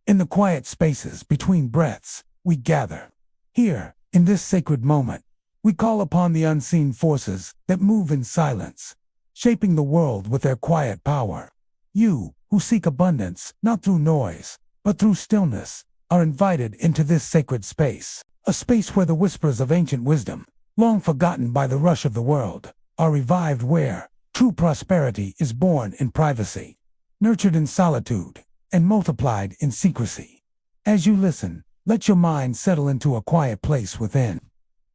In the quiet spaces between breaths, we gather. Here, in this sacred moment, we call upon the unseen forces that move in silence, shaping the world with their quiet power. You, who seek abundance, not through noise, but through stillness, are invited into this sacred space, a space where the whispers of ancient wisdom, long forgotten by the rush of the world, are revived, where true prosperity is born in privacy, nurtured in solitude, and multiplied in secrecy. As you listen, let your mind settle into a quiet place within.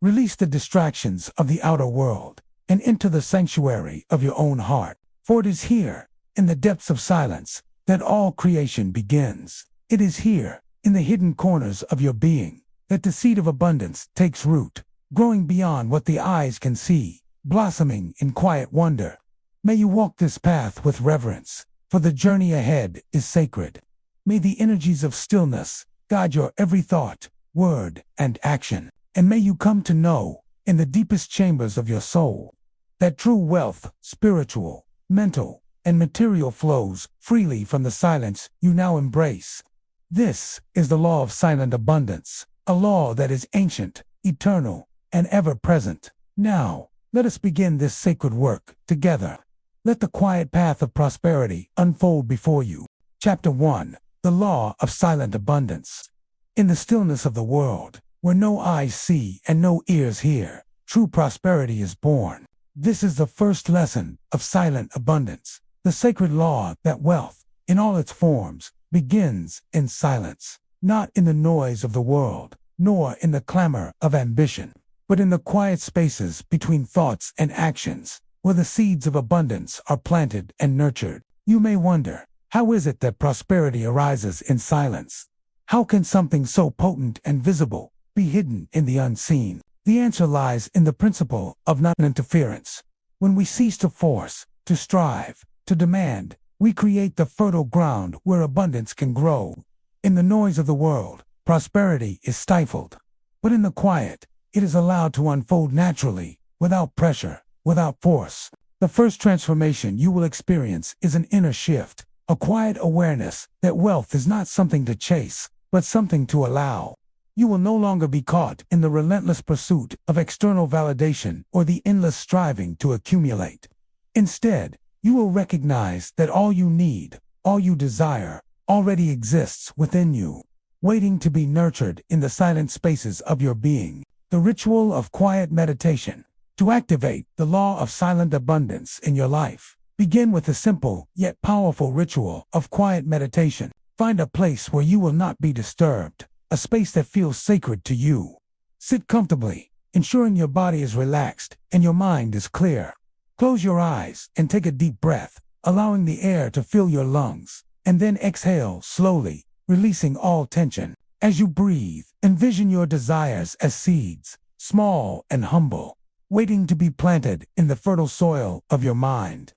Release the distractions of the outer world and enter the sanctuary of your own heart, for it is here, in the depths of silence, that all creation begins. It is here, in the hidden corners of your being, that the seed of abundance takes root, growing beyond what the eyes can see, blossoming in quiet wonder. May you walk this path with reverence, for the journey ahead is sacred. May the energies of stillness guide your every thought, word, and action, and may you come to know, in the deepest chambers of your soul, that true wealth, spiritual, mental, and material flows freely from the silence you now embrace. This is the law of silent abundance, a law that is ancient, eternal, and ever-present. Now, let us begin this sacred work together. Let the quiet path of prosperity unfold before you. Chapter 1. The Law of Silent Abundance. In the stillness of the world, where no eyes see and no ears hear, true prosperity is born. This is the first lesson of silent abundance, the sacred law that wealth, in all its forms, begins in silence, not in the noise of the world, nor in the clamor of ambition, but in the quiet spaces between thoughts and actions, where the seeds of abundance are planted and nurtured. You may wonder, how is it that prosperity arises in silence? How can something so potent and visible be hidden in the unseen? The answer lies in the principle of non-interference. When we cease to force, to strive, to demand, we create the fertile ground where abundance can grow. In the noise of the world, prosperity is stifled. But in the quiet, it is allowed to unfold naturally, without pressure, without force. The first transformation you will experience is an inner shift, a quiet awareness that wealth is not something to chase, but something to allow. You will no longer be caught in the relentless pursuit of external validation or the endless striving to accumulate. Instead, you will recognize that all you need, all you desire, already exists within you, waiting to be nurtured in the silent spaces of your being. The ritual of quiet meditation. To activate the law of silent abundance in your life, begin with a simple yet powerful ritual of quiet meditation. Find a place where you will not be disturbed, a space that feels sacred to you. Sit comfortably, ensuring your body is relaxed and your mind is clear. Close your eyes and take a deep breath, allowing the air to fill your lungs, and then exhale slowly, releasing all tension. As you breathe, envision your desires as seeds, small and humble, waiting to be planted in the fertile soil of your mind.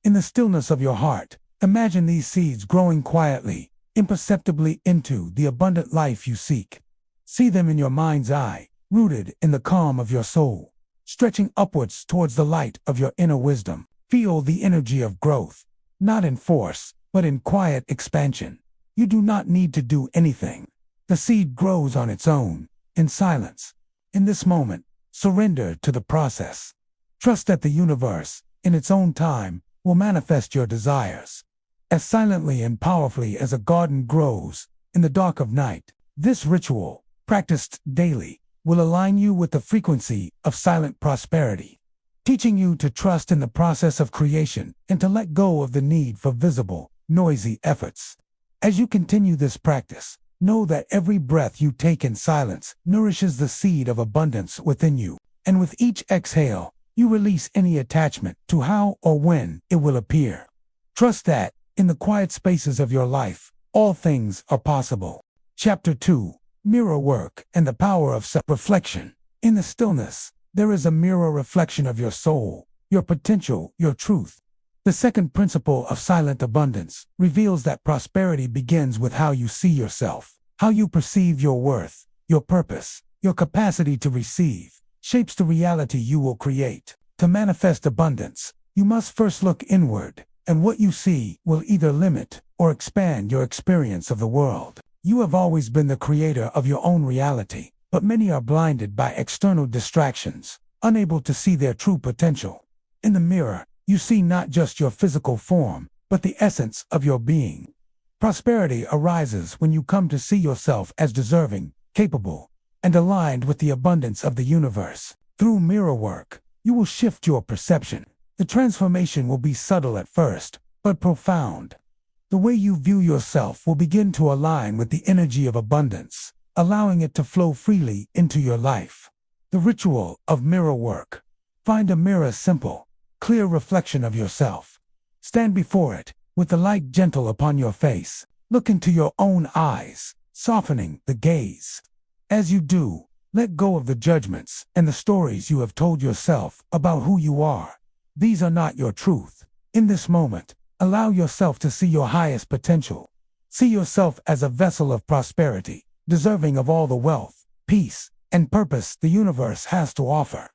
In the stillness of your heart, imagine these seeds growing quietly, imperceptibly into the abundant life you seek. See them in your mind's eye, rooted in the calm of your soul, stretching upwards towards the light of your inner wisdom. Feel the energy of growth, not in force, but in quiet expansion. You do not need to do anything. The seed grows on its own, in silence. In this moment, surrender to the process. Trust that the universe, in its own time, will manifest your desires. As silently and powerfully as a garden grows in the dark of night, this ritual, practiced daily, will align you with the frequency of silent prosperity, teaching you to trust in the process of creation and to let go of the need for visible, noisy efforts. As you continue this practice, know that every breath you take in silence nourishes the seed of abundance within you, and with each exhale, you release any attachment to how or when it will appear. Trust that, in the quiet spaces of your life, all things are possible. Chapter 2. Mirror Work and the Power of Self-Reflection. In the stillness, there is a mirror reflection of your soul, your potential, your truth. The second principle of silent abundance reveals that prosperity begins with how you see yourself. How you perceive your worth, your purpose, your capacity to receive, shapes the reality you will create. To manifest abundance, you must first look inward, and what you see will either limit or expand your experience of the world. You have always been the creator of your own reality, but many are blinded by external distractions, unable to see their true potential. In the mirror, you see not just your physical form, but the essence of your being. Prosperity arises when you come to see yourself as deserving, capable, and aligned with the abundance of the universe. Through mirror work, you will shift your perception. The transformation will be subtle at first, but profound. The way you view yourself will begin to align with the energy of abundance, allowing it to flow freely into your life. The ritual of mirror work. Find a mirror simple, clear reflection of yourself. Stand before it, with the light gentle upon your face. Look into your own eyes, softening the gaze. As you do, let go of the judgments and the stories you have told yourself about who you are. These are not your truth. In this moment, allow yourself to see your highest potential. See yourself as a vessel of prosperity, deserving of all the wealth, peace, and purpose the universe has to offer.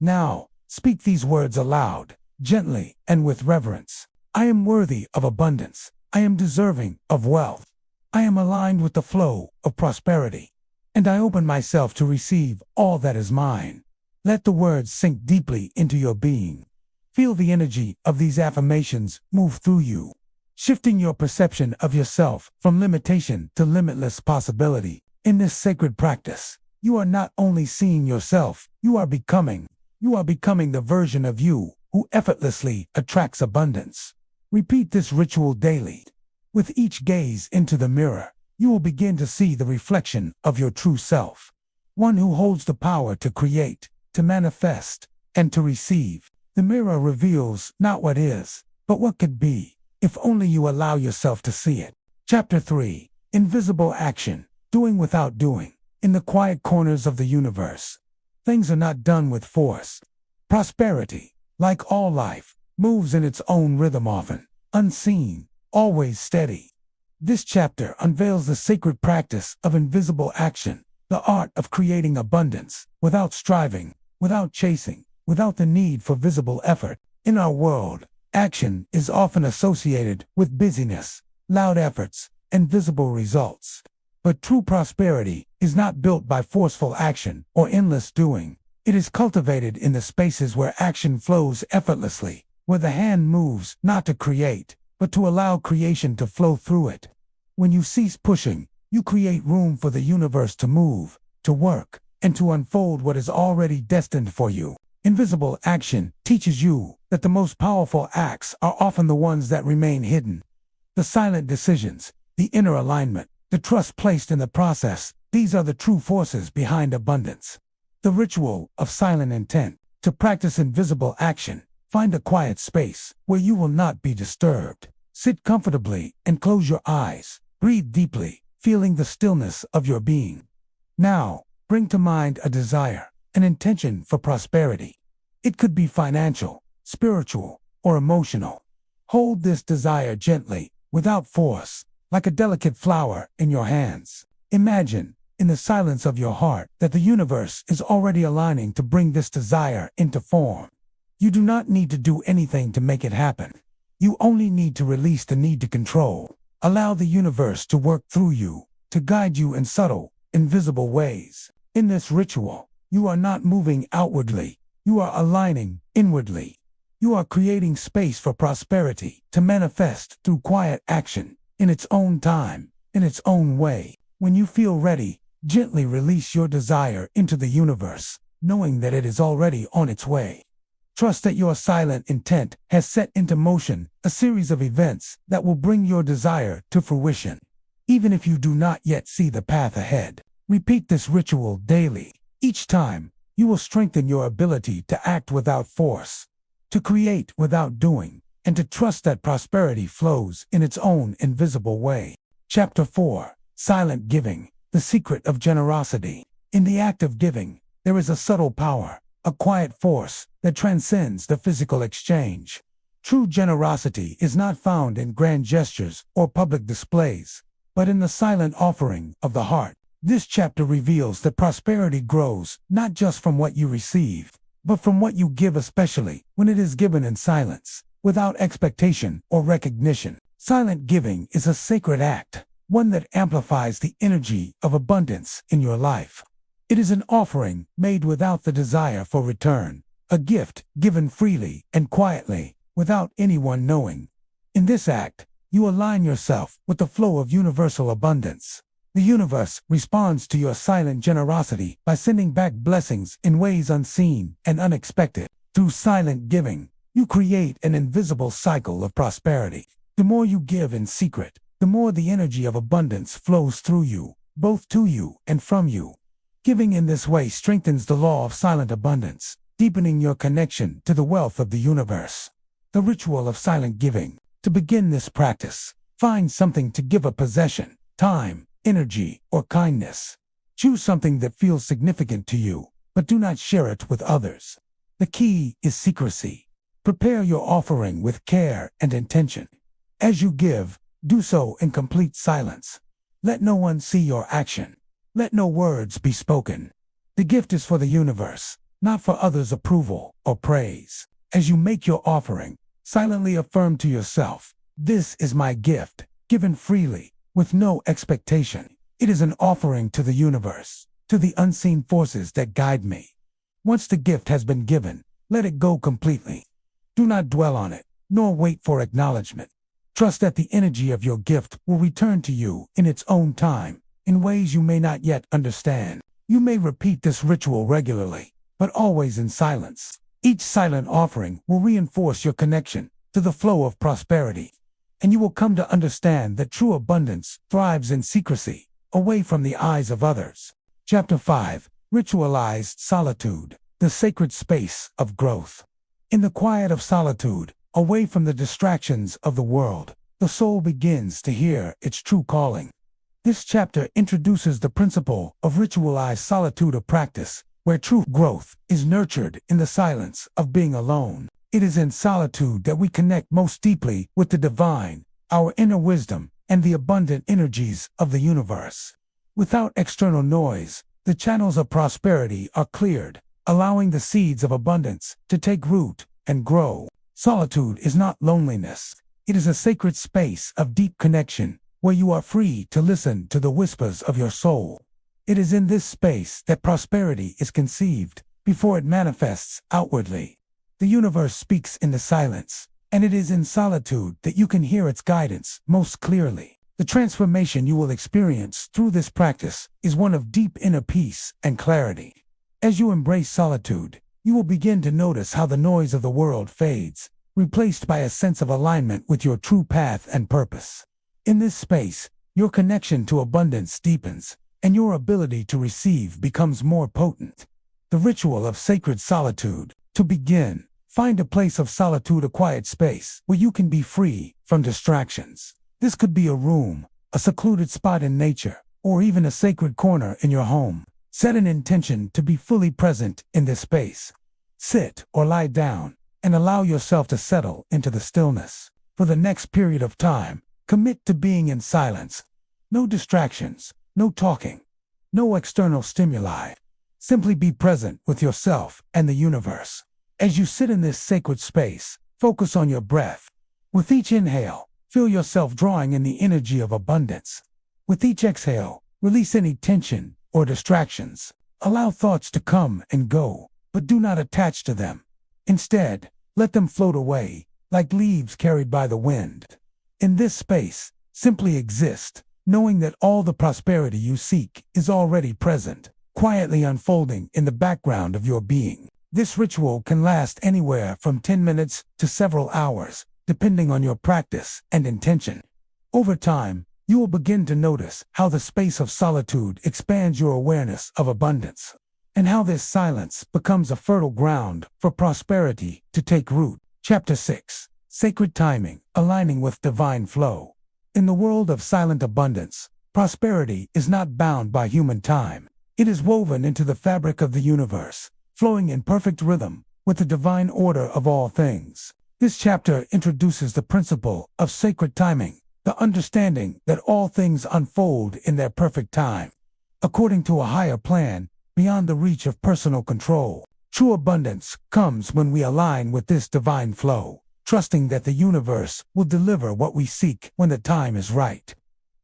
Now, speak these words aloud, gently and with reverence. I am worthy of abundance. I am deserving of wealth. I am aligned with the flow of prosperity. And I open myself to receive all that is mine. Let the words sink deeply into your being. Feel the energy of these affirmations move through you, shifting your perception of yourself from limitation to limitless possibility. In this sacred practice, you are not only seeing yourself, you are becoming the version of you who effortlessly attracts abundance. Repeat this ritual daily. With each gaze into the mirror, you will begin to see the reflection of your true self, one who holds the power to create, to manifest, and to receive. The mirror reveals not what is, but what could be, if only you allow yourself to see it. Chapter 3. Invisible Action. Doing without doing. In the quiet corners of the universe, things are not done with force. Prosperity, like all life, moves in its own rhythm, often unseen, always steady. This chapter unveils the sacred practice of invisible action, the art of creating abundance, without striving, without chasing, without the need for visible effort. In our world, action is often associated with busyness, loud efforts, and visible results. But true prosperity is not built by forceful action or endless doing. It is cultivated in the spaces where action flows effortlessly, where the hand moves not to create, but to allow creation to flow through it. When you cease pushing, you create room for the universe to move, to work, and to unfold what is already destined for you. Invisible action teaches you that the most powerful acts are often the ones that remain hidden. The silent decisions, the inner alignment, the trust placed in the process, these are the true forces behind abundance. The ritual of silent intent. To practice invisible action, find a quiet space where you will not be disturbed. Sit comfortably and close your eyes. Breathe deeply, feeling the stillness of your being. Now, bring to mind a desire, an intention for prosperity. It could be financial, spiritual, or emotional. Hold this desire gently, without force, like a delicate flower in your hands. Imagine, in the silence of your heart, that the universe is already aligning to bring this desire into form. You do not need to do anything to make it happen. You only need to release the need to control. Allow the universe to work through you, to guide you in subtle, invisible ways. In this ritual, you are not moving outwardly, you are aligning inwardly. You are creating space for prosperity to manifest through quiet action, in its own time, in its own way. When you feel ready, gently release your desire into the universe, knowing that it is already on its way. Trust that your silent intent has set into motion a series of events that will bring your desire to fruition. Even if you do not yet see the path ahead, repeat this ritual daily. Each time, you will strengthen your ability to act without force, to create without doing, and to trust that prosperity flows in its own invisible way. Chapter 4. Silent Giving. The Secret of Generosity. In the act of giving, there is a subtle power, a quiet force that transcends the physical exchange. True generosity is not found in grand gestures or public displays, but in the silent offering of the heart. This chapter reveals that prosperity grows not just from what you receive, but from what you give, especially when it is given in silence, without expectation or recognition. Silent giving is a sacred act. one that amplifies the energy of abundance in your life. It is an offering made without the desire for return, a gift given freely and quietly, without anyone knowing. In this act, you align yourself with the flow of universal abundance. The universe responds to your silent generosity by sending back blessings in ways unseen and unexpected. Through silent giving, you create an invisible cycle of prosperity. The more you give in secret, the more the energy of abundance flows through you, both to you and from you. Giving in this way strengthens the law of silent abundance, deepening your connection to the wealth of the universe. The ritual of silent giving. To begin this practice, find something to give: a possession, time, energy, or kindness. Choose something that feels significant to you, but do not share it with others. The key is secrecy. Prepare your offering with care and intention. As you give, do so in complete silence. Let no one see your action. Let no words be spoken. The gift is for the universe, not for others' approval or praise. As you make your offering, silently affirm to yourself, "This is my gift, given freely, with no expectation. It is an offering to the universe, to the unseen forces that guide me." Once the gift has been given, let it go completely. Do not dwell on it, nor wait for acknowledgement. Trust that the energy of your gift will return to you in its own time, in ways you may not yet understand. You may repeat this ritual regularly, but always in silence. Each silent offering will reinforce your connection to the flow of prosperity, and you will come to understand that true abundance thrives in secrecy, away from the eyes of others. Chapter 5. Ritualized Solitude, the sacred space of growth. In the quiet of solitude, away from the distractions of the world, the soul begins to hear its true calling. This chapter introduces the principle of ritualized solitude, a practice where true growth is nurtured in the silence of being alone. It is in solitude that we connect most deeply with the divine, our inner wisdom, and the abundant energies of the universe. Without external noise, the channels of prosperity are cleared, allowing the seeds of abundance to take root and grow. Solitude is not loneliness. It is a sacred space of deep connection, where you are free to listen to the whispers of your soul. It is in this space that prosperity is conceived, before it manifests outwardly. The universe speaks in the silence, and it is in solitude that you can hear its guidance most clearly. The transformation you will experience through this practice is one of deep inner peace and clarity. As you embrace solitude, you will begin to notice how the noise of the world fades, replaced by a sense of alignment with your true path and purpose. In this space, your connection to abundance deepens, and your ability to receive becomes more potent. The ritual of sacred solitude. To begin, find a place of solitude, a quiet space where you can be free from distractions. This could be a room, a secluded spot in nature, or even a sacred corner in your home. Set an intention to be fully present in this space. Sit or lie down and allow yourself to settle into the stillness. For the next period of time, commit to being in silence. No distractions. No talking, no external stimuli. Simply be present with yourself and the universe. As you sit in this sacred space, focus on your breath. With each inhale, feel yourself drawing in the energy of abundance. With each exhale, release any tension or distractions. Allow thoughts to come and go, but do not attach to them. Instead, let them float away, like leaves carried by the wind. In this space, simply exist, knowing that all the prosperity you seek is already present, quietly unfolding in the background of your being. This ritual can last anywhere from 10 minutes to several hours, depending on your practice and intention. Over time, you will begin to notice how the space of solitude expands your awareness of abundance, and how this silence becomes a fertile ground for prosperity to take root. Chapter 6. Sacred Timing, Aligning with Divine Flow. In the world of silent abundance, prosperity is not bound by human time. It is woven into the fabric of the universe, flowing in perfect rhythm with the divine order of all things. This chapter introduces the principle of sacred timing, the understanding that all things unfold in their perfect time, according to a higher plan, beyond the reach of personal control. True abundance comes when we align with this divine flow, trusting that the universe will deliver what we seek when the time is right.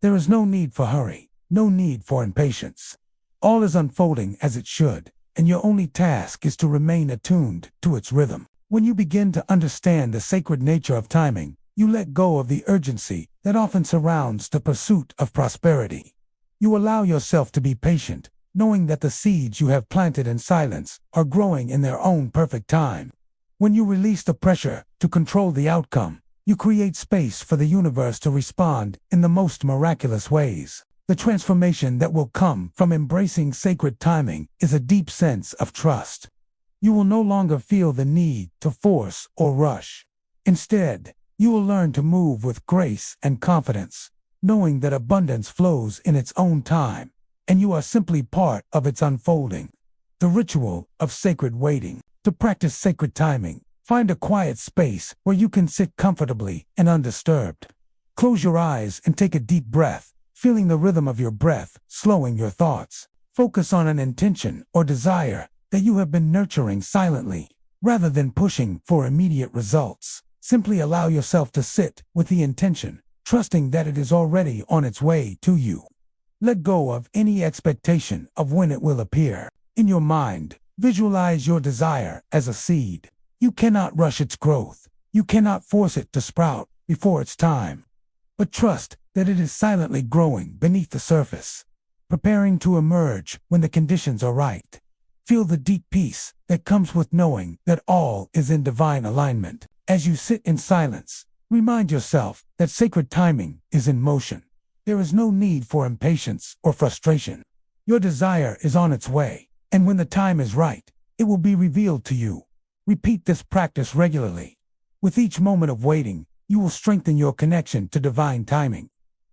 There is no need for hurry, no need for impatience. All is unfolding as it should, and your only task is to remain attuned to its rhythm. When you begin to understand the sacred nature of timing, you let go of the urgency that often surrounds the pursuit of prosperity. You allow yourself to be patient, knowing that the seeds you have planted in silence are growing in their own perfect time. When you release the pressure to control the outcome, you create space for the universe to respond in the most miraculous ways. The transformation that will come from embracing sacred timing is a deep sense of trust. You will no longer feel the need to force or rush. Instead, you will learn to move with grace and confidence, knowing that abundance flows in its own time, and you are simply part of its unfolding. The ritual of sacred waiting. To practice sacred timing, find a quiet space where you can sit comfortably and undisturbed. Close your eyes and take a deep breath, feeling the rhythm of your breath, slowing your thoughts. Focus on an intention or desire that you have been nurturing silently, rather than pushing for immediate results. Simply allow yourself to sit with the intention, trusting that it is already on its way to you. Let go of any expectation of when it will appear. In your mind, visualize your desire as a seed. You cannot rush its growth. You cannot force it to sprout before its time. But trust that it is silently growing beneath the surface, preparing to emerge when the conditions are right. Feel the deep peace that comes with knowing that all is in divine alignment. As you sit in silence, remind yourself that sacred timing is in motion. There is no need for impatience or frustration. Your desire is on its way, and when the time is right, it will be revealed to you. Repeat this practice regularly. With each moment of waiting, you will strengthen your connection to divine timing,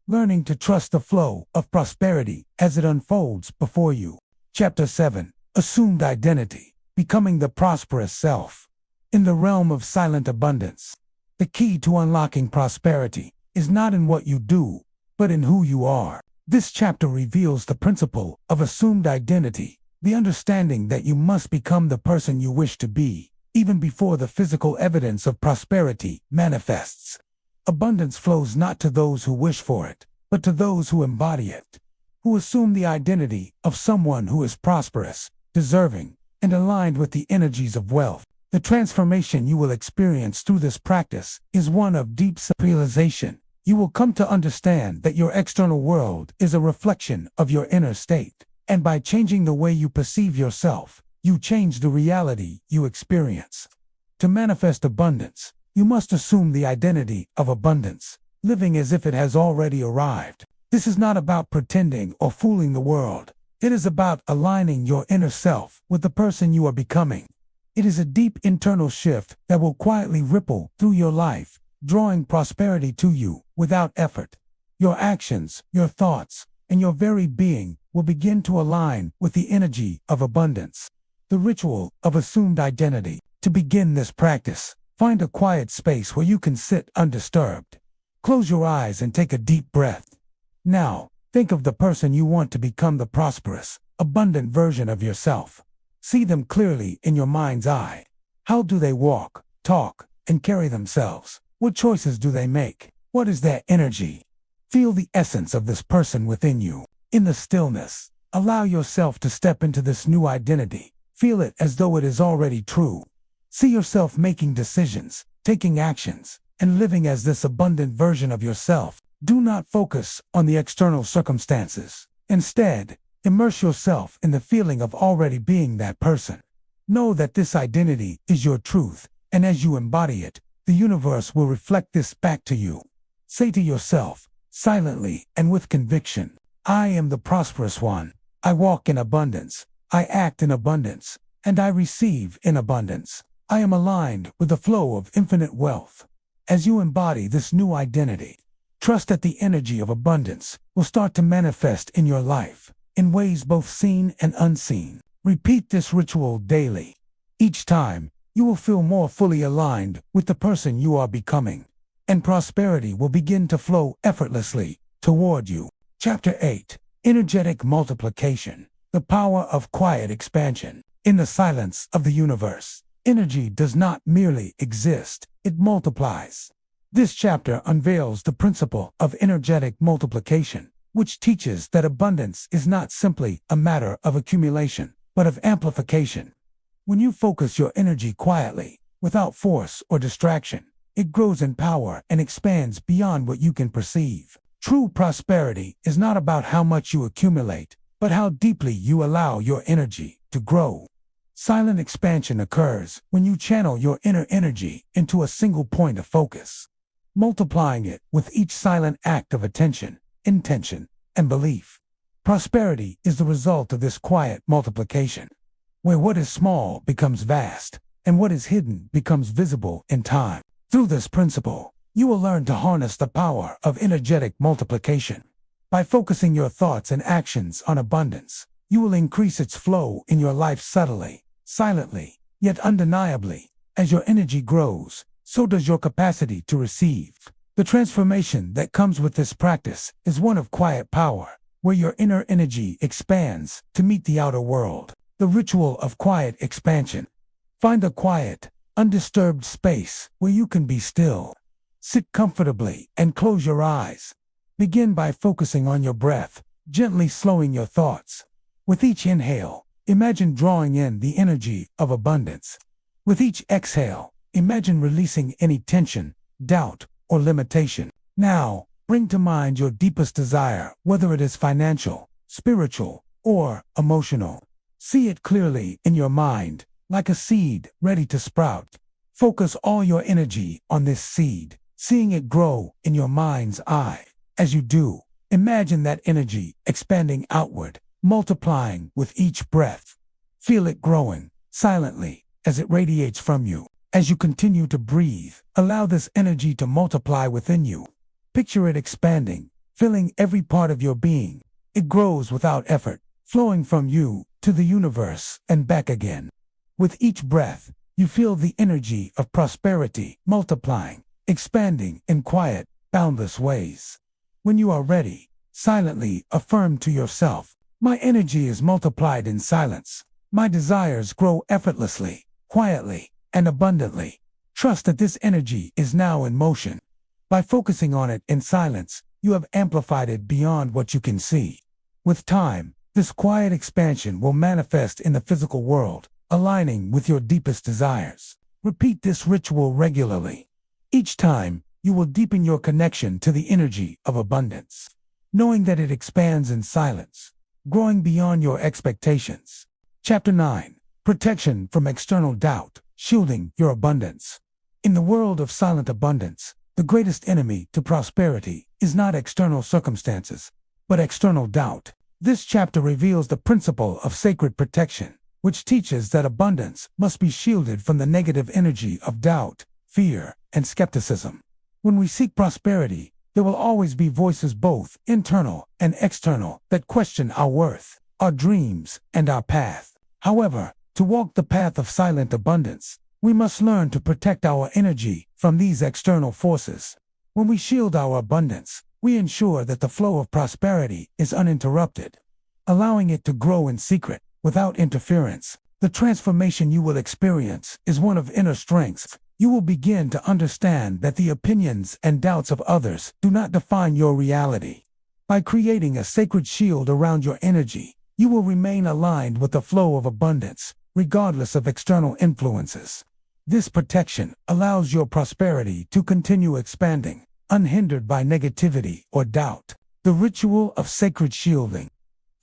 learning to trust the flow of prosperity as it unfolds before you. Chapter 7. Assumed Identity. Becoming the Prosperous Self. In the realm of silent abundance, the key to unlocking prosperity is not in what you do, but in who you are. This chapter reveals the principle of assumed identity, the understanding that you must become the person you wish to be, even before the physical evidence of prosperity manifests. Abundance flows not to those who wish for it, but to those who embody it, who assume the identity of someone who is prosperous, deserving, and aligned with the energies of wealth. The transformation you will experience through this practice is one of deep self-realization. You will come to understand that your external world is a reflection of your inner state, and by changing the way you perceive yourself, you change the reality you experience. To manifest abundance, you must assume the identity of abundance, living as if it has already arrived. This is not about pretending or fooling the world. It is about aligning your inner self with the person you are becoming. It is a deep internal shift that will quietly ripple through your life, drawing prosperity to you without effort. Your actions, your thoughts, and your very being will begin to align with the energy of abundance. The ritual of assumed identity. To begin this practice, find a quiet space where you can sit undisturbed. Close your eyes and take a deep breath. Now, think of the person you want to become, the prosperous, abundant version of yourself. See them clearly in your mind's eye. How do they walk, talk, and carry themselves? What choices do they make? What is their energy? Feel the essence of this person within you. In the stillness, allow yourself to step into this new identity. Feel it as though it is already true. See yourself making decisions, taking actions, and living as this abundant version of yourself. Do not focus on the external circumstances. Instead, immerse yourself in the feeling of already being that person. Know that this identity is your truth, and as you embody it, the universe will reflect this back to you. Say to yourself, silently and with conviction, I am the prosperous one. I walk in abundance. I act in abundance, and I receive in abundance. I am aligned with the flow of infinite wealth. As you embody this new identity, trust that the energy of abundance will start to manifest in your life, in ways both seen and unseen. Repeat this ritual daily. Each time, you will feel more fully aligned with the person you are becoming, and prosperity will begin to flow effortlessly toward you. Chapter 8. Energetic Multiplication. The Power of Quiet Expansion. In the silence of the universe, energy does not merely exist, it multiplies. This chapter unveils the principle of energetic multiplication, which teaches that abundance is not simply a matter of accumulation, but of amplification. When you focus your energy quietly, without force or distraction, it grows in power and expands beyond what you can perceive. True prosperity is not about how much you accumulate, but how deeply you allow your energy to grow. Silent expansion occurs when you channel your inner energy into a single point of focus, multiplying it with each silent act of attention, intention, and belief. Prosperity is the result of this quiet multiplication, where what is small becomes vast, and what is hidden becomes visible in time. Through this principle, you will learn to harness the power of energetic multiplication. By focusing your thoughts and actions on abundance, you will increase its flow in your life subtly, silently, yet undeniably. As your energy grows, so does your capacity to receive. The transformation that comes with this practice is one of quiet power, where your inner energy expands to meet the outer world. The ritual of quiet expansion. Find a quiet, undisturbed space where you can be still. Sit comfortably and close your eyes. Begin by focusing on your breath, gently slowing your thoughts. With each inhale, imagine drawing in the energy of abundance. With each exhale, imagine releasing any tension, doubt, or limitation. Now, bring to mind your deepest desire, whether it is financial, spiritual, or emotional. See it clearly in your mind, like a seed ready to sprout. Focus all your energy on this seed, seeing it grow in your mind's eye. As you do, imagine that energy expanding outward, multiplying with each breath. Feel it growing, silently, as it radiates from you. As you continue to breathe, allow this energy to multiply within you. Picture it expanding, filling every part of your being. It grows without effort, flowing from you to the universe and back again. With each breath, you feel the energy of prosperity multiplying, expanding in quiet, boundless ways. When you are ready, silently affirm to yourself, "My energy is multiplied in silence. My desires grow effortlessly, quietly, and abundantly." Trust that this energy is now in motion. By focusing on it in silence, you have amplified it beyond what you can see. With time, this quiet expansion will manifest in the physical world, aligning with your deepest desires. Repeat this ritual regularly. Each time, you will deepen your connection to the energy of abundance, knowing that it expands in silence, growing beyond your expectations. Chapter 9. Protection from external doubt, shielding your abundance. In the world of silent abundance, the greatest enemy to prosperity is not external circumstances, but external doubt. This chapter reveals the principle of sacred protection, which teaches that abundance must be shielded from the negative energy of doubt, fear, and skepticism. When we seek prosperity, there will always be voices, both internal and external, that question our worth, our dreams, and our path. However, to walk the path of silent abundance, we must learn to protect our energy from these external forces. When we shield our abundance, we ensure that the flow of prosperity is uninterrupted, allowing it to grow in secret, without interference. The transformation you will experience is one of inner strength. You will begin to understand that the opinions and doubts of others do not define your reality. By creating a sacred shield around your energy, you will remain aligned with the flow of abundance, regardless of external influences. This protection allows your prosperity to continue expanding, unhindered by negativity or doubt. The ritual of sacred shielding.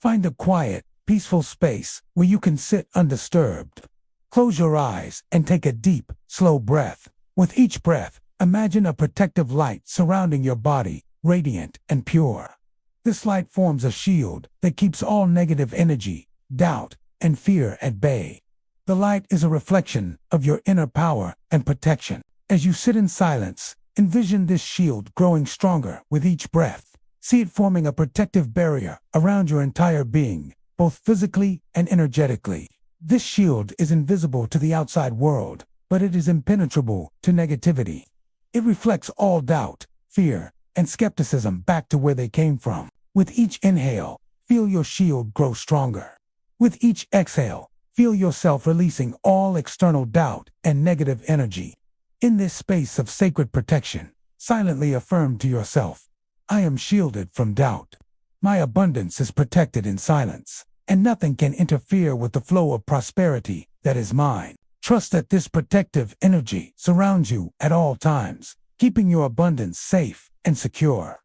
Find a quiet, peaceful space where you can sit undisturbed. Close your eyes and take a deep, slow breath. With each breath, imagine a protective light surrounding your body, radiant and pure. This light forms a shield that keeps all negative energy, doubt, and fear at bay. The light is a reflection of your inner power and protection. As you sit in silence, envision this shield growing stronger with each breath. See it forming a protective barrier around your entire being, both physically and energetically. This shield is invisible to the outside world, but it is impenetrable to negativity. It reflects all doubt, fear, and skepticism back to where they came from. With each inhale, feel your shield grow stronger. With each exhale, feel yourself releasing all external doubt and negative energy. In this space of sacred protection, Silently affirm to yourself, I am shielded from doubt. My abundance is protected in silence, and nothing can interfere with the flow of prosperity that is mine. Trust that this protective energy surrounds you at all times, keeping your abundance safe and secure.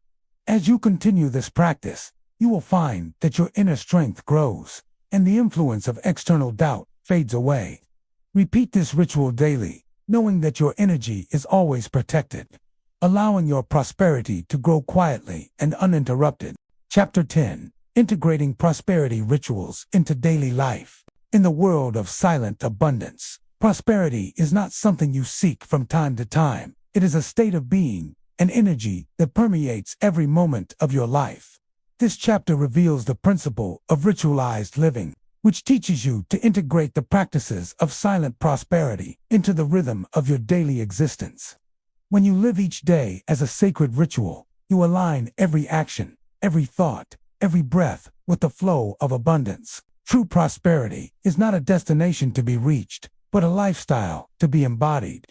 As you continue this practice, you will find that your inner strength grows, and the influence of external doubt fades away. Repeat this ritual daily, knowing that your energy is always protected, allowing your prosperity to grow quietly and uninterrupted. Chapter 10. Integrating Prosperity Rituals into Daily Life. In the world of silent abundance, prosperity is not something you seek from time to time. It is a state of being, an energy that permeates every moment of your life. This chapter reveals the principle of ritualized living, which teaches you to integrate the practices of silent prosperity into the rhythm of your daily existence. When you live each day as a sacred ritual, you align every action, every thought, every breath with the flow of abundance. True prosperity is not a destination to be reached, but a lifestyle to be embodied.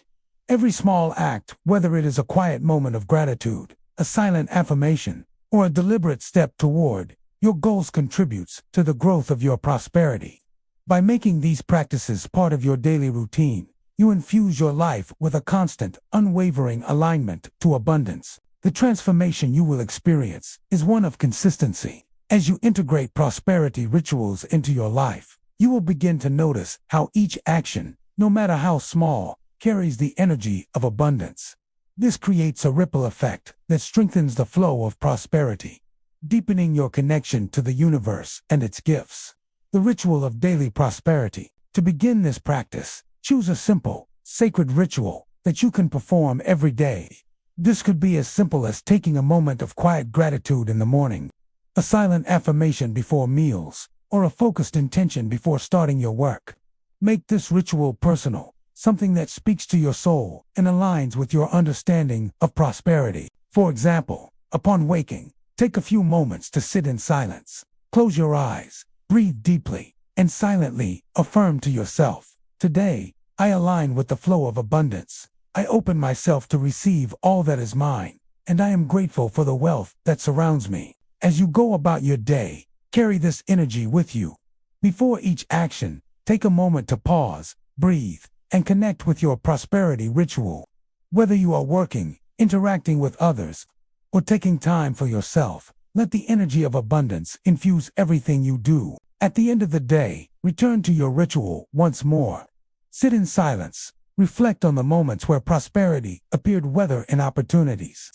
Every small act, whether it is a quiet moment of gratitude, a silent affirmation, or a deliberate step toward your goals, contributes to the growth of your prosperity. By making these practices part of your daily routine, you infuse your life with a constant, unwavering alignment to abundance. The transformation you will experience is one of consistency. As you integrate prosperity rituals into your life, you will begin to notice how each action, no matter how small, carries the energy of abundance. This creates a ripple effect that strengthens the flow of prosperity, deepening your connection to the universe and its gifts. The ritual of daily prosperity. To begin this practice, choose a simple, sacred ritual that you can perform every day. This could be as simple as taking a moment of quiet gratitude in the morning, a silent affirmation before meals, or a focused intention before starting your work. Make this ritual personal, something that speaks to your soul and aligns with your understanding of prosperity. For example, upon waking, take a few moments to sit in silence. Close your eyes, breathe deeply, and silently affirm to yourself, today, I align with the flow of abundance. I open myself to receive all that is mine, and I am grateful for the wealth that surrounds me. As you go about your day, carry this energy with you. Before each action, take a moment to pause, breathe, and connect with your prosperity ritual. Whether you are working, interacting with others, or taking time for yourself, let the energy of abundance infuse everything you do. At the end of the day, return to your ritual once more. Sit in silence. Reflect on the moments where prosperity appeared, whether in opportunities,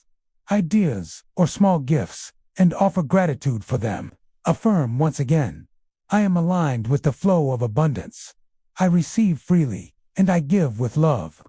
ideas, or small gifts, and offer gratitude for them. Affirm once again, I am aligned with the flow of abundance. I receive freely, and I give with love.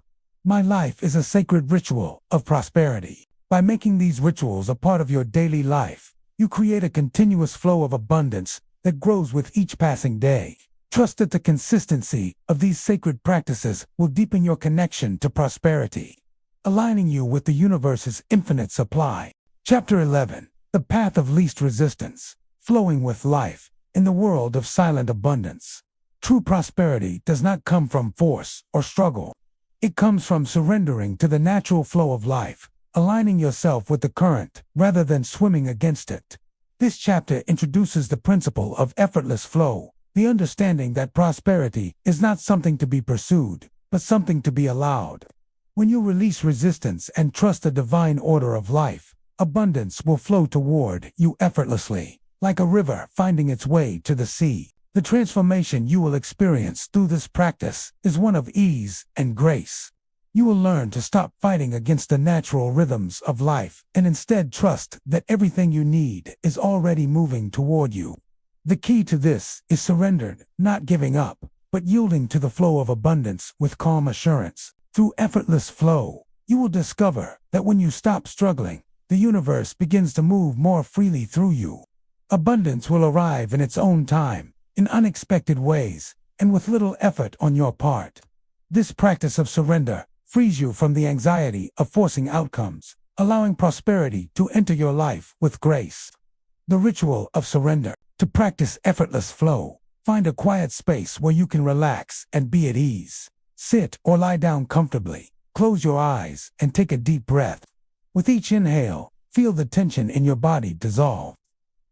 My life is a sacred ritual of prosperity. By making these rituals a part of your daily life, you create a continuous flow of abundance that grows with each passing day. Trust that the consistency of these sacred practices will deepen your connection to prosperity, aligning you with the universe's infinite supply. Chapter 11. The Path of Least Resistance. Flowing with Life in the World of Silent Abundance. True prosperity does not come from force or struggle. It comes from surrendering to the natural flow of life, aligning yourself with the current rather than swimming against it. This chapter introduces the principle of effortless flow, the understanding that prosperity is not something to be pursued, but something to be allowed. When you release resistance and trust the divine order of life, abundance will flow toward you effortlessly, like a river finding its way to the sea. The transformation you will experience through this practice is one of ease and grace. You will learn to stop fighting against the natural rhythms of life and instead trust that everything you need is already moving toward you. The key to this is surrendered, not giving up, but yielding to the flow of abundance with calm assurance. Through effortless flow, you will discover that when you stop struggling, the universe begins to move more freely through you. Abundance will arrive in its own time, in unexpected ways, and with little effort on your part. This practice of surrender frees you from the anxiety of forcing outcomes, allowing prosperity to enter your life with grace. The ritual of surrender. To practice effortless flow, find a quiet space where you can relax and be at ease. Sit or lie down comfortably, close your eyes, and take a deep breath. With each inhale, feel the tension in your body dissolve.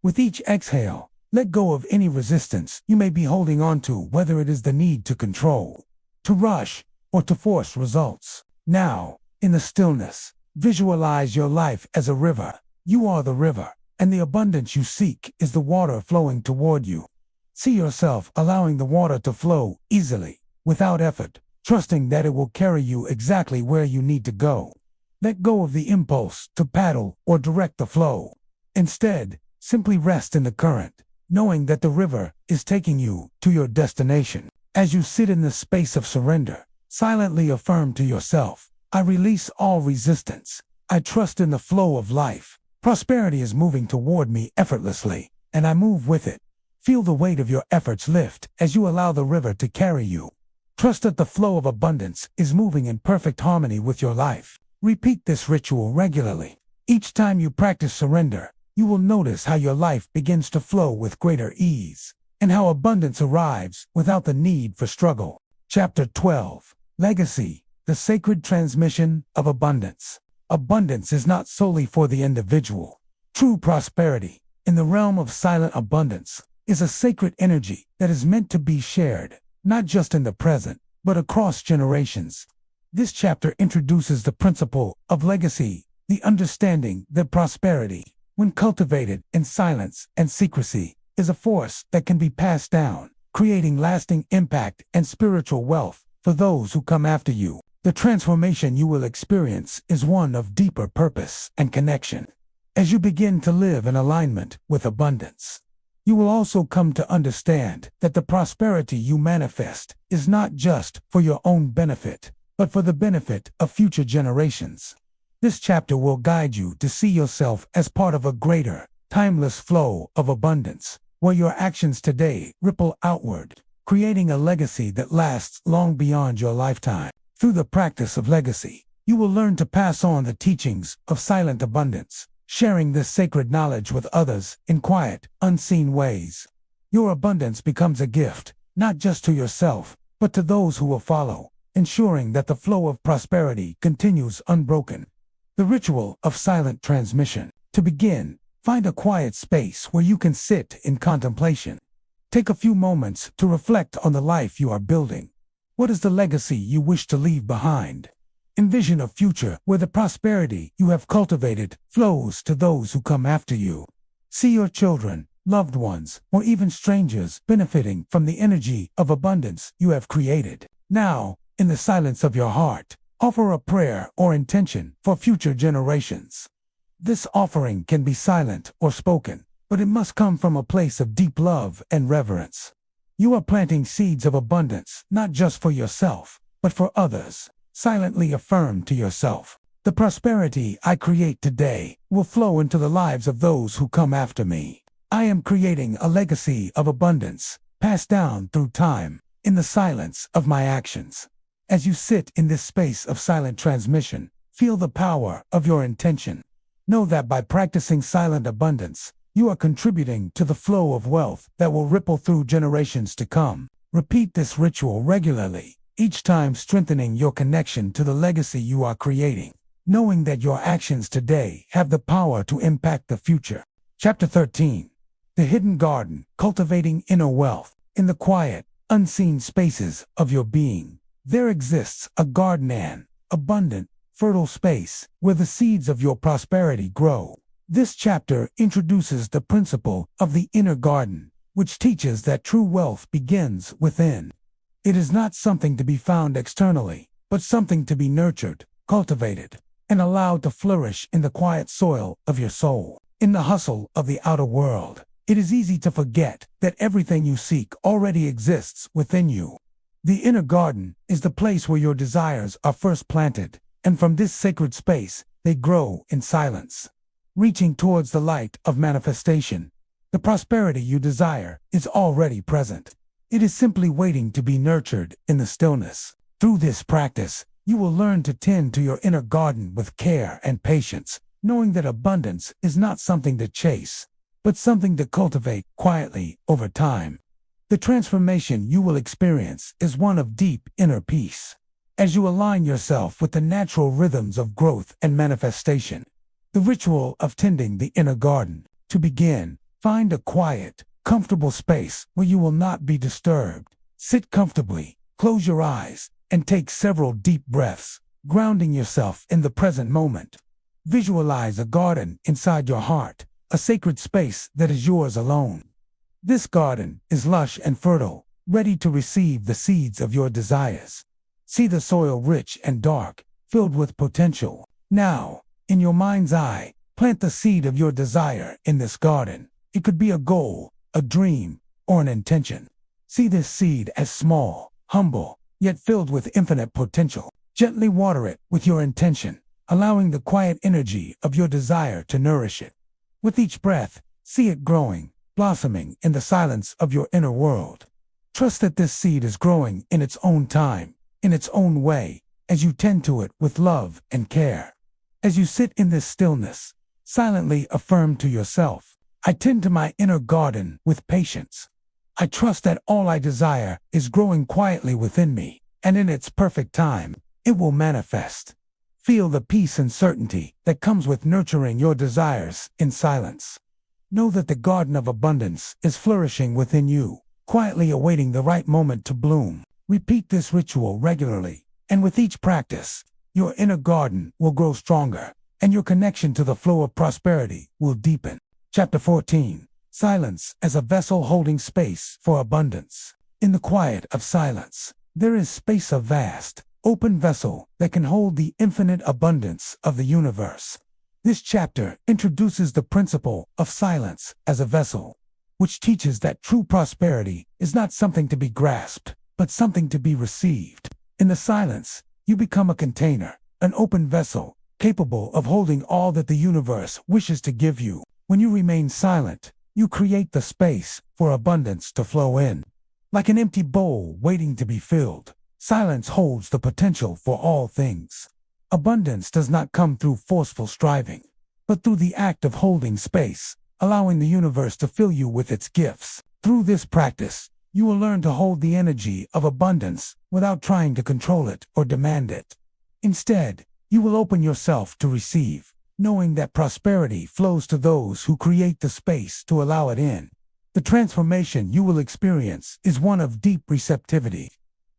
With each exhale, let go of any resistance you may be holding on to, whether it is the need to control, to rush, or to force results. Now, in the stillness, visualize your life as a river. You are the river, and the abundance you seek is the water flowing toward you. See yourself allowing the water to flow easily, without effort, trusting that it will carry you exactly where you need to go. Let go of the impulse to paddle or direct the flow. Instead, simply rest in the current, knowing that the river is taking you to your destination. As you sit in the space of surrender, silently affirm to yourself, I release all resistance. I trust in the flow of life. Prosperity is moving toward me effortlessly, and I move with it. Feel the weight of your efforts lift as you allow the river to carry you. Trust that the flow of abundance is moving in perfect harmony with your life. Repeat this ritual regularly. Each time you practice surrender, you will notice how your life begins to flow with greater ease, and how abundance arrives without the need for struggle. Chapter 12. Legacy, the sacred transmission of abundance. Abundance is not solely for the individual. True prosperity, in the realm of silent abundance, is a sacred energy that is meant to be shared, not just in the present, but across generations. This chapter introduces the principle of legacy, the understanding that prosperity, when cultivated in silence and secrecy, is a force that can be passed down, creating lasting impact and spiritual wealth for those who come after you. The transformation you will experience is one of deeper purpose and connection. As you begin to live in alignment with abundance, you will also come to understand that the prosperity you manifest is not just for your own benefit, but for the benefit of future generations. This chapter will guide you to see yourself as part of a greater, timeless flow of abundance, where your actions today ripple outward, creating a legacy that lasts long beyond your lifetime. Through the practice of legacy, you will learn to pass on the teachings of silent abundance, sharing this sacred knowledge with others in quiet, unseen ways. Your abundance becomes a gift, not just to yourself, but to those who will follow, ensuring that the flow of prosperity continues unbroken. The ritual of silent transmission. To begin, find a quiet space where you can sit in contemplation. Take a few moments to reflect on the life you are building. What is the legacy you wish to leave behind? Envision a future where the prosperity you have cultivated flows to those who come after you. See your children, loved ones, or even strangers benefiting from the energy of abundance you have created. Now, in the silence of your heart, offer a prayer or intention for future generations. This offering can be silent or spoken, but it must come from a place of deep love and reverence. You are planting seeds of abundance, not just for yourself, but for others. Silently affirm to yourself, the prosperity I create today will flow into the lives of those who come after me. I am creating a legacy of abundance, passed down through time, in the silence of my actions. As you sit in this space of silent transmission, feel the power of your intention. Know that by practicing silent abundance, you are contributing to the flow of wealth that will ripple through generations to come. Repeat this ritual regularly, each time strengthening your connection to the legacy you are creating, knowing that your actions today have the power to impact the future. Chapter 13. The Hidden Garden, Cultivating Inner Wealth. In the quiet, unseen spaces of your being, there exists a garden, an abundant, fertile space where the seeds of your prosperity grow. This chapter introduces the principle of the inner garden, which teaches that true wealth begins within. It is not something to be found externally, but something to be nurtured, cultivated, and allowed to flourish in the quiet soil of your soul. In the hustle of the outer world, it is easy to forget that everything you seek already exists within you. The inner garden is the place where your desires are first planted, and from this sacred space, they grow in silence. Reaching towards the light of manifestation, the prosperity you desire is already present. It is simply waiting to be nurtured in the stillness. Through this practice, you will learn to tend to your inner garden with care and patience, knowing that abundance is not something to chase, but something to cultivate quietly over time. The transformation you will experience is one of deep inner peace. as you align yourself with the natural rhythms of growth and manifestation. The ritual of tending the inner garden. To begin, find a quiet, comfortable space where you will not be disturbed. Sit comfortably, close your eyes, and take several deep breaths, grounding yourself in the present moment. Visualize a garden inside your heart, a sacred space that is yours alone. This garden is lush and fertile, ready to receive the seeds of your desires. See the soil rich and dark, filled with potential. Now, in your mind's eye, plant the seed of your desire in this garden. It could be a goal, a dream, or an intention. See this seed as small, humble, yet filled with infinite potential. Gently water it with your intention, allowing the quiet energy of your desire to nourish it. With each breath, see it growing, blossoming in the silence of your inner world. Trust that this seed is growing in its own time, in its own way, as you tend to it with love and care. As you sit in this stillness, silently affirm to yourself, I tend to my inner garden with patience. I trust that all I desire is growing quietly within me, and in its perfect time, it will manifest. Feel the peace and certainty that comes with nurturing your desires in silence. Know that the garden of abundance is flourishing within you, quietly awaiting the right moment to bloom. Repeat this ritual regularly, and with each practice, your inner garden will grow stronger, and your connection to the flow of prosperity will deepen. Chapter 14. Silence as a vessel holding space for abundance. In the quiet of silence, there is space, a vast, open vessel that can hold the infinite abundance of the universe. This chapter introduces the principle of silence as a vessel, which teaches that true prosperity is not something to be grasped, but something to be received. In the silence, you become a container, an open vessel, capable of holding all that the universe wishes to give you. When you remain silent, you create the space for abundance to flow in. Like an empty bowl waiting to be filled, silence holds the potential for all things. Abundance does not come through forceful striving, but through the act of holding space, allowing the universe to fill you with its gifts. Through this practice, you will learn to hold the energy of abundance without trying to control it or demand it. Instead, you will open yourself to receive, knowing that prosperity flows to those who create the space to allow it in. The transformation you will experience is one of deep receptivity.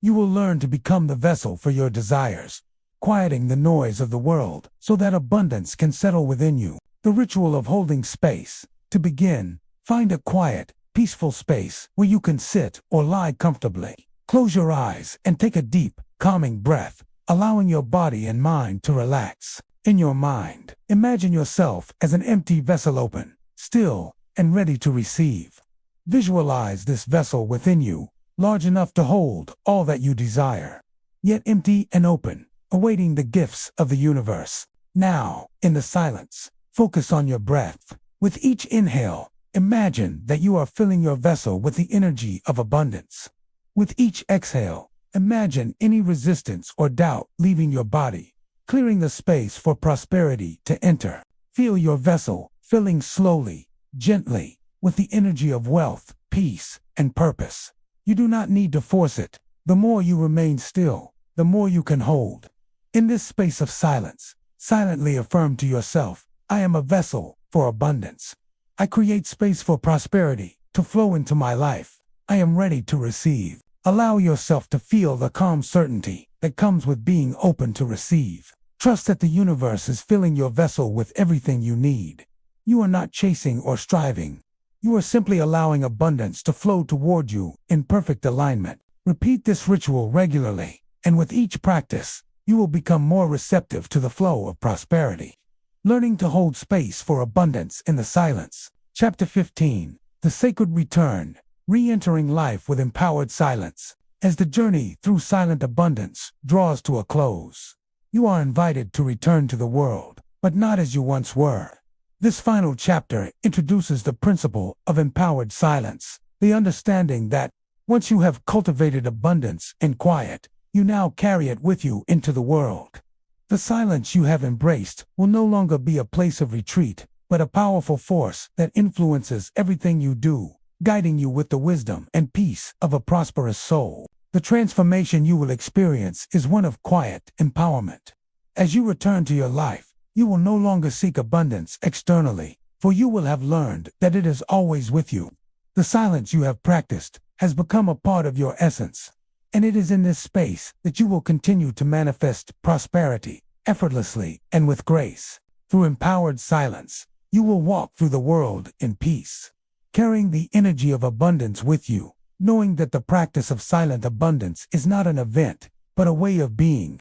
You will learn to become the vessel for your desires, quieting the noise of the world so that abundance can settle within you. The ritual of holding space. To begin, find a quiet, peaceful space where you can sit or lie comfortably. Close your eyes and take a deep, calming breath, allowing your body and mind to relax. In your mind, imagine yourself as an empty vessel, open, still, and ready to receive. Visualize this vessel within you, large enough to hold all that you desire, yet empty and open, awaiting the gifts of the universe. Now, in the silence, focus on your breath. With each inhale, imagine that you are filling your vessel with the energy of abundance. With each exhale, imagine any resistance or doubt leaving your body, clearing the space for prosperity to enter. Feel your vessel filling slowly, gently, with the energy of wealth, peace, and purpose. You do not need to force it. The more you remain still, the more you can hold. In this space of silence, silently affirm to yourself, I am a vessel for abundance. I create space for prosperity to flow into my life. I am ready to receive. Allow yourself to feel the calm certainty that comes with being open to receive. Trust that the universe is filling your vessel with everything you need. You are not chasing or striving. You are simply allowing abundance to flow toward you in perfect alignment. Repeat this ritual regularly, and with each practice, you will become more receptive to the flow of prosperity. Learning to hold space for abundance in the silence. Chapter 15. The Sacred Return. Reentering life with empowered silence. As the journey through silent abundance draws to a close, you are invited to return to the world, but not as you once were. This final chapter introduces the principle of empowered silence, the understanding that, once you have cultivated abundance in quiet, you now carry it with you into the world. The silence you have embraced will no longer be a place of retreat, but a powerful force that influences everything you do, guiding you with the wisdom and peace of a prosperous soul. The transformation you will experience is one of quiet empowerment. As you return to your life, you will no longer seek abundance externally, for you will have learned that it is always with you. The silence you have practiced has become a part of your essence, and it is in this space that you will continue to manifest prosperity effortlessly and with grace. Through empowered silence, you will walk through the world in peace, carrying the energy of abundance with you, knowing that the practice of silent abundance is not an event, but a way of being.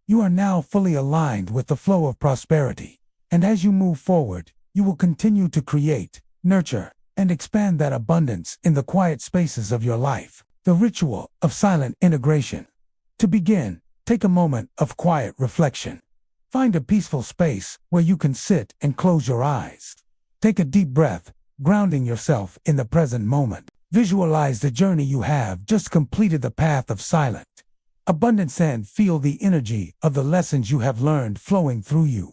You are now fully aligned with the flow of prosperity, and as you move forward, you will continue to create, nurture, and expand that abundance in the quiet spaces of your life. The ritual of silent integration. To begin, take a moment of quiet reflection. Find a peaceful space where you can sit and close your eyes. Take a deep breath, grounding yourself in the present moment. Visualize the journey you have just completed, the path of silent abundance, and feel the energy of the lessons you have learned flowing through you.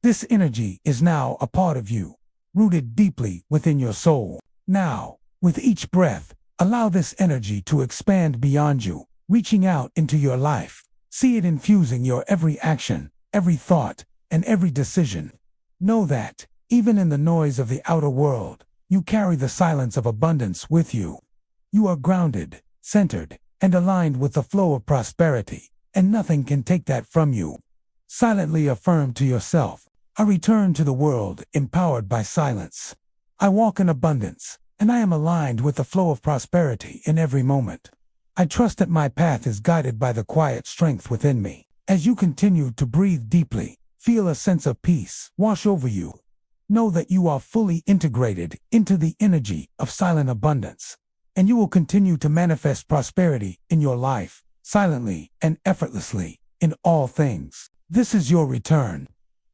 This energy is now a part of you, rooted deeply within your soul. Now, with each breath, allow this energy to expand beyond you, reaching out into your life. See it infusing your every action, every thought, and every decision. Know that, even in the noise of the outer world, you carry the silence of abundance with you. You are grounded, centered, and aligned with the flow of prosperity, and nothing can take that from you. Silently affirm to yourself, I return to the world empowered by silence. I walk in abundance, and I am aligned with the flow of prosperity in every moment. I trust that my path is guided by the quiet strength within me. As you continue to breathe deeply, feel a sense of peace wash over you. Know that you are fully integrated into the energy of silent abundance, and you will continue to manifest prosperity in your life, silently and effortlessly, in all things. This is your return.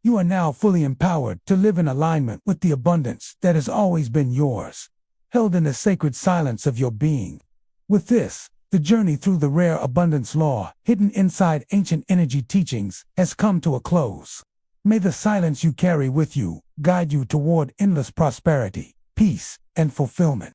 You are now fully empowered to live in alignment with the abundance that has always been yours, held in the sacred silence of your being. With this, the journey through the rare abundance law, hidden inside ancient energy teachings, has come to a close. May the silence you carry with you guide you toward endless prosperity, peace, and fulfillment.